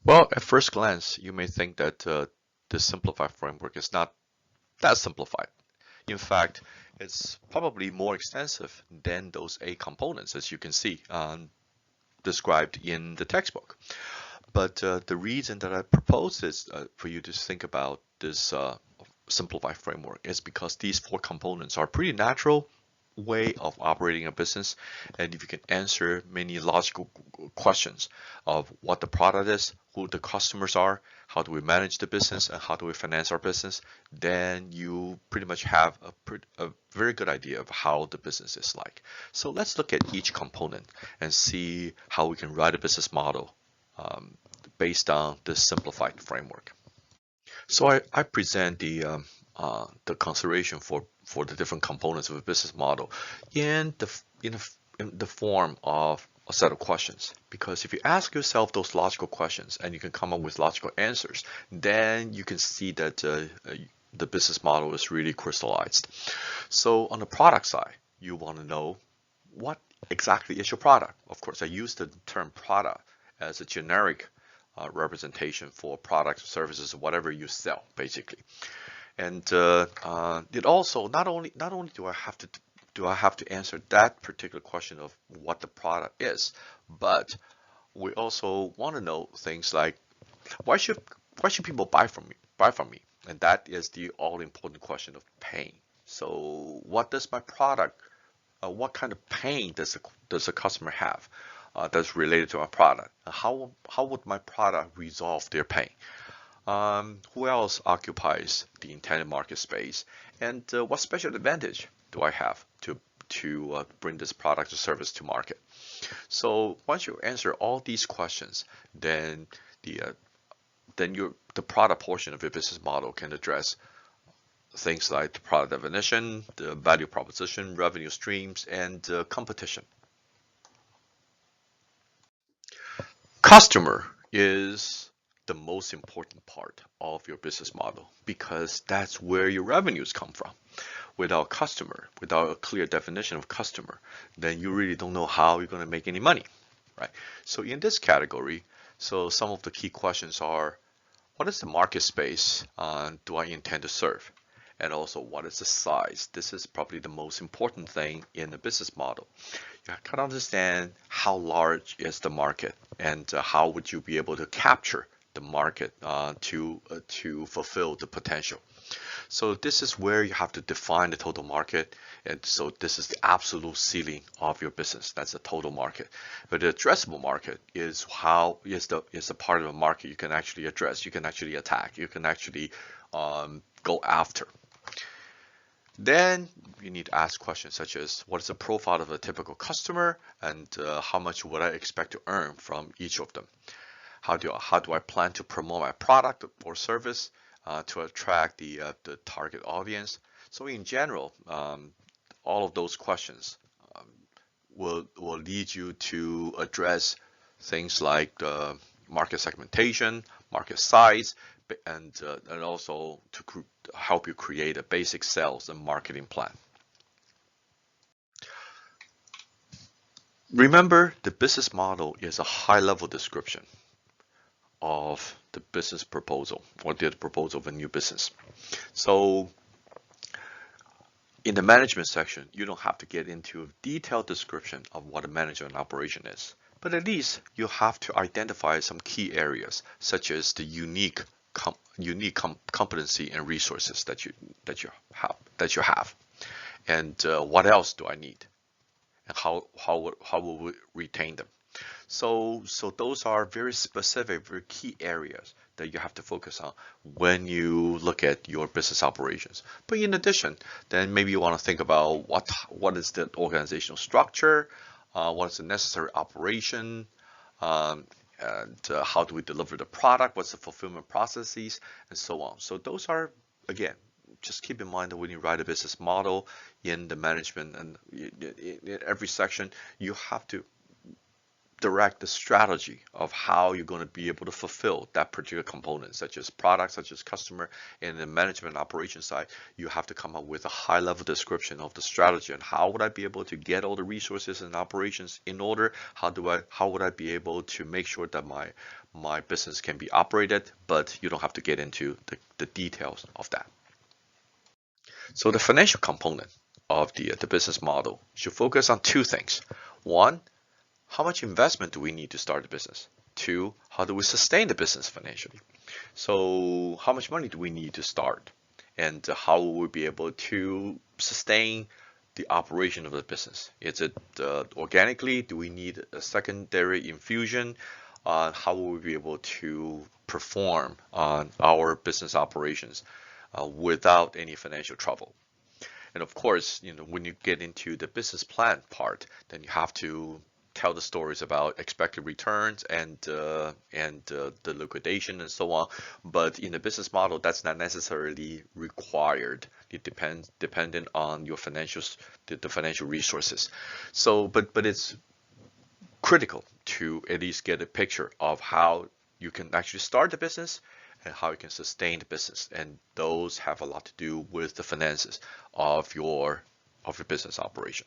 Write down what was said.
Well, at first glance, you may think that the simplified framework is not that simplified. In fact, it's probably more extensive than those 8 components, as you can see described in the textbook. But the reason that I propose is for you to think about this simplified framework is because these 4 components are pretty natural way of operating a business, and if you can answer many logical questions of what the product is, who the customers are, how do we manage the business, and how do we finance our business, then you pretty much have a very good idea of how the business is like. So let's look at each component and see how we can write a business model based on this simplified framework. So I present the consideration for the different components of a business model in the form of a set of questions. Because if you ask yourself those logical questions and you can come up with logical answers, then you can see that the business model is really crystallized. So on the product side, you want to know what exactly is your product. Of course, I use the term product as a generic representation for products, services, whatever you sell, basically. And it also not only do I have to answer that particular question of what the product is, but we also want to know things like why should people buy from me? And that is the all important question of pain. So what does my product what kind of pain does a customer have that's related to my product? How would my product resolve their pain? Who else occupies the intended market space? And what special advantage do I have to bring this product or service to market? So once you answer all these questions, then the product portion of your business model can address things like the product definition, the value proposition, revenue streams, and competition. Customer is the most important part of your business model because that's where your revenues come from. Without customer, without a clear definition of customer, then you really don't know how you're going to make any money, right? So in this category, so some of the key questions are, what is the market space do I intend to serve? And also, what is the size? This is probably the most important thing in the business model. You can understand how large is the market and how would you be able to capture the market to fulfill the potential. So this is where you have to define the total market. And so this is the absolute ceiling of your business. That's the total market. But the addressable market is the part of the market you can actually address, you can actually attack, you can actually go after. Then you need to ask questions such as what is the profile of a typical customer and how much would I expect to earn from each of them? How do I plan to promote my product or service to attract the target audience? So in general, all of those questions will lead you to address things like the market segmentation, market size, and also to help you create a basic sales and marketing plan. Remember, the business model is a high-level description of the business proposal or the proposal of a new business. So in the management section, you don't have to get into a detailed description of what a management operation is, but at least you have to identify some key areas, such as the unique competency and resources that you have, and what else do I need, and how will we retain them? So those are very specific, very key areas that you have to focus on when you look at your business operations. But in addition, then maybe you want to think about what is the organizational structure, what is the necessary operation, and how do we deliver the product, what's the fulfillment processes, and so on. So those are, again, just keep in mind that when you write a business model in the management and in every section, you have to direct the strategy of how you're going to be able to fulfill that particular component, such as product, such as customer, and the management operation side, you have to come up with a high level description of the strategy and how would I be able to get all the resources and operations in order? How would I be able to make sure that my business can be operated, but you don't have to get into the details of that. So the financial component of the business model should focus on two things. One, how much investment do we need to start the business? Two, how do we sustain the business financially? So how much money do we need to start? And how will we be able to sustain the operation of the business? Is it organically? Do we need a secondary infusion? How will we be able to perform on our business operations without any financial trouble? And of course, when you get into the business plan part, then you have to tell the stories about expected returns and the liquidation and so on. But in the business model, that's not necessarily required. It dependent on your financials, the financial resources. So, but it's critical to at least get a picture of how you can actually start the business and how you can sustain the business. And those have a lot to do with the finances of your business operation.